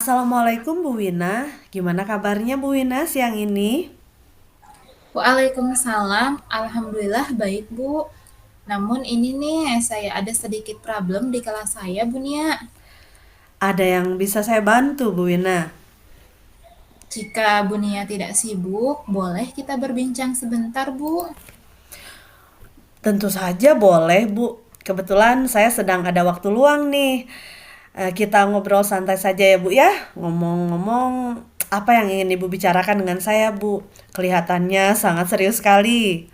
Assalamualaikum Bu Wina, gimana kabarnya Bu Wina siang ini? Waalaikumsalam, alhamdulillah baik Bu. Namun ini nih saya ada sedikit problem di kelas saya Bu Nia. Ada yang bisa saya bantu Bu Wina? Jika Bu Nia tidak sibuk, boleh kita berbincang sebentar Bu? Tentu saja boleh Bu, kebetulan saya sedang ada waktu luang nih. Kita ngobrol santai saja ya Bu ya. Ngomong-ngomong, apa yang ingin Ibu bicarakan dengan saya Bu? Kelihatannya sangat serius sekali.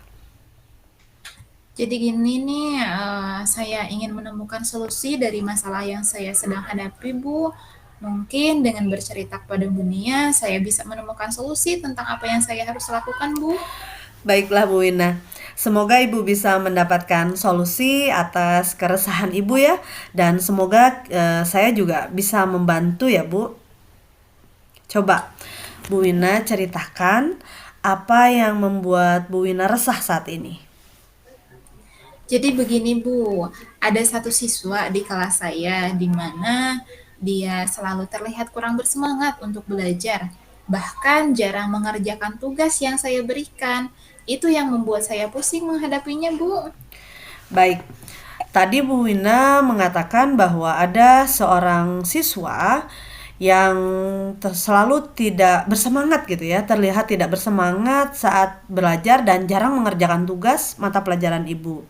Jadi gini nih, saya ingin menemukan solusi dari masalah yang saya sedang hadapi Bu. Mungkin dengan bercerita kepada Bu Nia, saya bisa menemukan solusi tentang apa yang saya harus lakukan Bu. Baiklah Bu Wina, semoga Ibu bisa mendapatkan solusi atas keresahan Ibu ya. Dan semoga saya juga bisa membantu ya Bu. Coba Bu Wina ceritakan apa yang membuat Bu Wina resah saat ini. Jadi begini Bu, ada satu siswa di kelas saya di mana dia selalu terlihat kurang bersemangat untuk belajar, bahkan jarang mengerjakan tugas yang saya berikan. Itu yang membuat saya pusing menghadapinya, Bu. Baik, tadi Bu Wina mengatakan bahwa ada seorang siswa yang selalu tidak bersemangat gitu ya, terlihat tidak bersemangat saat belajar dan jarang mengerjakan tugas mata pelajaran Ibu.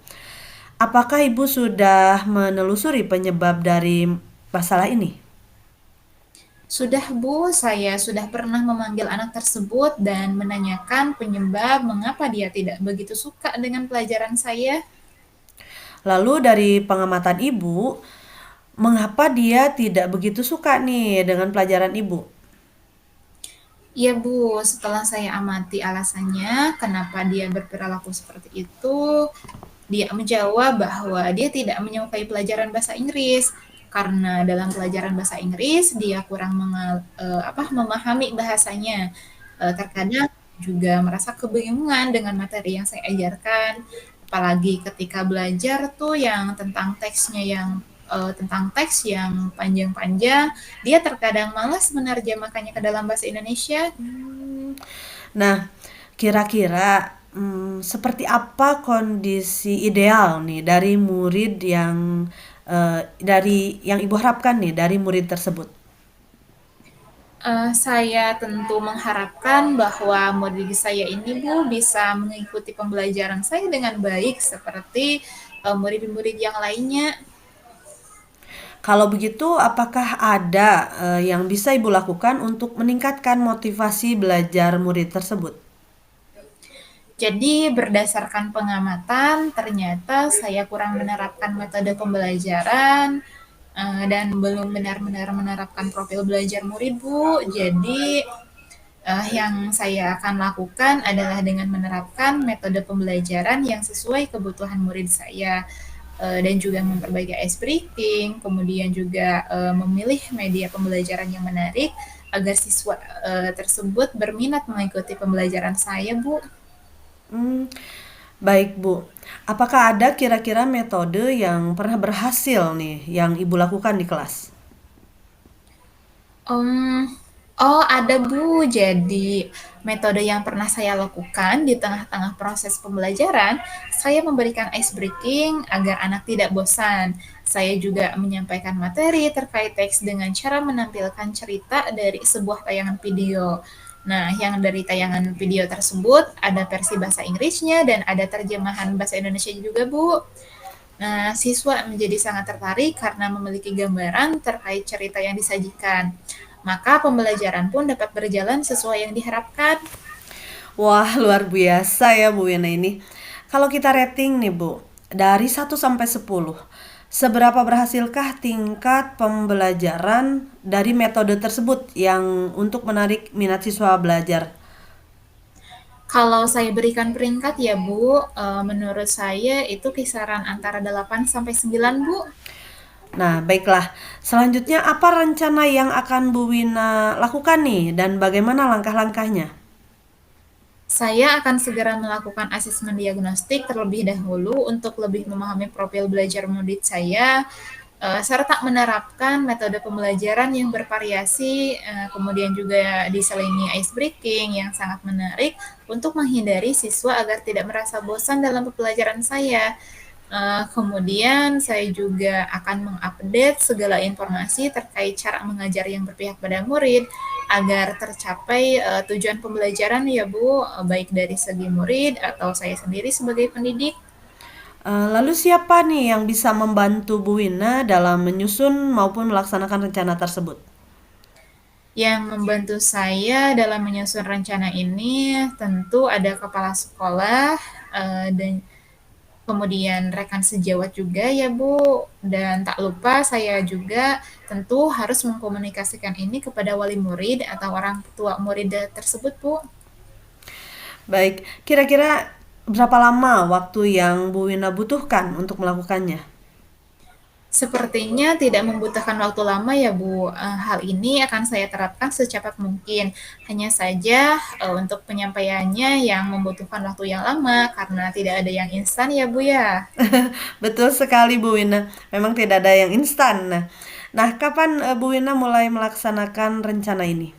Apakah Ibu sudah menelusuri penyebab dari masalah ini? Sudah, Bu, saya sudah pernah memanggil anak tersebut dan menanyakan penyebab mengapa dia tidak begitu suka dengan pelajaran saya. Lalu dari pengamatan Ibu, mengapa dia tidak begitu suka nih dengan pelajaran Ibu? Iya Bu, setelah saya amati alasannya, kenapa dia berperilaku seperti itu, dia menjawab bahwa dia tidak menyukai pelajaran bahasa Inggris karena dalam pelajaran bahasa Inggris dia kurang memahami bahasanya. Terkadang juga merasa kebingungan dengan materi yang saya ajarkan, apalagi ketika belajar tuh yang tentang teks yang panjang-panjang, dia terkadang malas menerjemahkannya ke dalam bahasa Indonesia. Nah, kira-kira seperti apa kondisi ideal nih dari murid yang dari yang Ibu harapkan nih dari murid tersebut? Saya tentu mengharapkan bahwa murid saya ini Bu bisa mengikuti pembelajaran saya dengan baik seperti murid-murid yang lainnya. Kalau begitu, apakah ada yang bisa Ibu lakukan untuk meningkatkan motivasi belajar murid tersebut? Jadi berdasarkan pengamatan, ternyata saya kurang menerapkan metode pembelajaran dan belum benar-benar menerapkan profil belajar murid, Bu. Jadi yang saya akan lakukan adalah dengan menerapkan metode pembelajaran yang sesuai kebutuhan murid saya dan juga memperbaiki ice breaking, kemudian juga memilih media pembelajaran yang menarik agar siswa tersebut berminat mengikuti pembelajaran saya, Bu. Hmm, baik Bu. Apakah ada kira-kira metode yang pernah berhasil nih yang Ibu lakukan di kelas? Mmm, oh ada Bu. Jadi metode yang pernah saya lakukan di tengah-tengah proses pembelajaran, saya memberikan ice breaking agar anak tidak bosan. Saya juga menyampaikan materi terkait teks dengan cara menampilkan cerita dari sebuah tayangan video. Nah, yang dari tayangan video tersebut ada versi bahasa Inggrisnya dan ada terjemahan bahasa Indonesia juga, Bu. Nah, siswa menjadi sangat tertarik karena memiliki gambaran terkait cerita yang disajikan. Maka pembelajaran pun dapat berjalan sesuai yang diharapkan. Wah, luar biasa ya Bu Yana ini. Kalau kita rating nih Bu, Dari 1 sampai 10, seberapa berhasilkah tingkat pembelajaran dari metode tersebut yang untuk menarik minat siswa belajar? Kalau saya berikan peringkat ya Bu, menurut saya itu kisaran antara 8 sampai 9 Bu. Nah, baiklah. Selanjutnya apa rencana yang akan Bu Wina lakukan nih dan bagaimana langkah-langkahnya? Saya akan segera melakukan asesmen diagnostik terlebih dahulu untuk lebih memahami profil belajar murid saya, serta menerapkan metode pembelajaran yang bervariasi, kemudian juga diselingi ice breaking yang sangat menarik untuk menghindari siswa agar tidak merasa bosan dalam pembelajaran saya. Kemudian saya juga akan mengupdate segala informasi terkait cara mengajar yang berpihak pada murid agar tercapai tujuan pembelajaran ya Bu, baik dari segi murid atau saya sendiri sebagai pendidik. Lalu siapa nih yang bisa membantu Bu Wina dalam menyusun maupun melaksanakan rencana tersebut? Yang membantu saya dalam menyusun rencana ini tentu ada kepala sekolah dan kemudian rekan sejawat juga ya Bu, dan tak lupa saya juga tentu harus mengkomunikasikan ini kepada wali murid atau orang tua murid tersebut Bu. Baik, kira-kira berapa lama waktu yang Bu Wina butuhkan untuk melakukannya? Sepertinya tidak membutuhkan waktu lama ya Bu. Hal ini akan saya terapkan secepat mungkin. Hanya saja untuk penyampaiannya yang membutuhkan waktu yang lama karena tidak ada yang instan ya Bu ya. Betul sekali Bu Wina, memang tidak ada yang instan. Nah, kapan Bu Wina mulai melaksanakan rencana ini?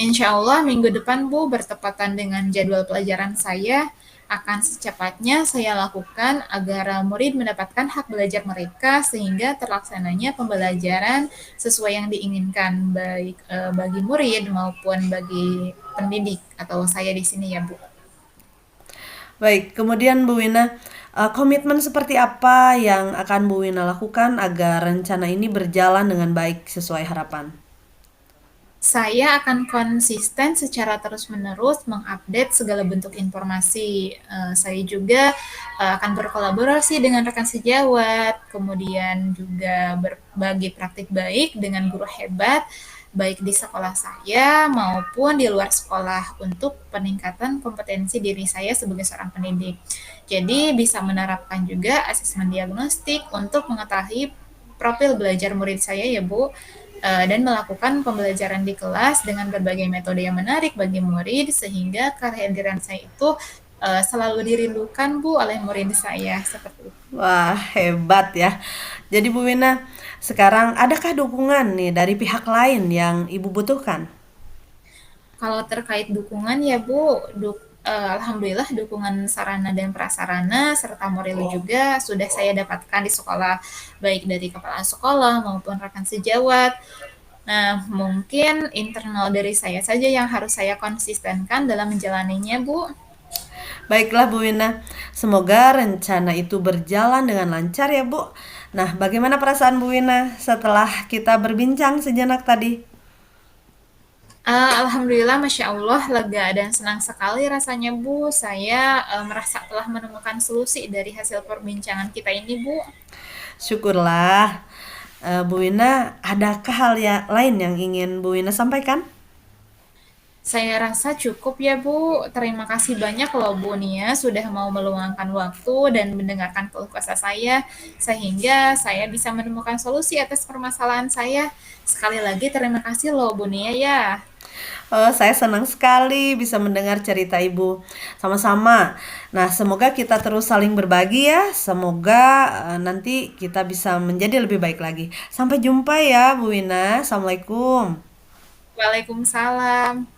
Insya Allah minggu depan Bu bertepatan dengan jadwal pelajaran saya akan secepatnya saya lakukan agar murid mendapatkan hak belajar mereka sehingga terlaksananya pembelajaran sesuai yang diinginkan baik bagi murid maupun bagi pendidik atau saya di sini ya Bu. Baik, kemudian Bu Wina, komitmen seperti apa yang akan Bu Wina lakukan agar rencana ini berjalan dengan baik sesuai harapan? Saya akan konsisten secara terus-menerus mengupdate segala bentuk informasi. Saya juga akan berkolaborasi dengan rekan sejawat, kemudian juga berbagi praktik baik dengan guru hebat, baik di sekolah saya maupun di luar sekolah untuk peningkatan kompetensi diri saya sebagai seorang pendidik. Jadi bisa menerapkan juga asesmen diagnostik untuk mengetahui profil belajar murid saya ya Bu, dan melakukan pembelajaran di kelas dengan berbagai metode yang menarik bagi murid sehingga kehadiran saya itu selalu dirindukan Bu oleh murid saya seperti itu. Wah, hebat ya. Jadi Bu Wina, sekarang adakah dukungan nih dari pihak lain yang Ibu butuhkan? Kalau terkait dukungan ya Bu, alhamdulillah dukungan sarana dan prasarana serta moral juga sudah saya dapatkan di sekolah, baik dari kepala sekolah maupun rekan sejawat. Nah, mungkin internal dari saya saja yang harus saya konsistenkan dalam menjalaninya, Bu. Baiklah Bu Wina, semoga rencana itu berjalan dengan lancar ya Bu. Nah, bagaimana perasaan Bu Wina setelah kita berbincang sejenak tadi? Alhamdulillah, Masya Allah, lega dan senang sekali rasanya, Bu. Saya merasa telah menemukan solusi dari hasil perbincangan kita ini, Bu. Syukurlah. Bu Wina, adakah hal ya, lain yang ingin Bu Wina sampaikan? Saya rasa cukup ya, Bu. Terima kasih banyak loh, Bu Nia, sudah mau meluangkan waktu dan mendengarkan keluh kesah saya, sehingga saya bisa menemukan solusi atas permasalahan saya. Sekali lagi terima kasih loh, Bu Nia ya. Saya senang sekali bisa mendengar cerita Ibu. Sama-sama. Nah, semoga kita terus saling berbagi ya. Semoga nanti kita bisa menjadi lebih baik lagi. Sampai jumpa ya, Bu Wina. Assalamualaikum. Waalaikumsalam.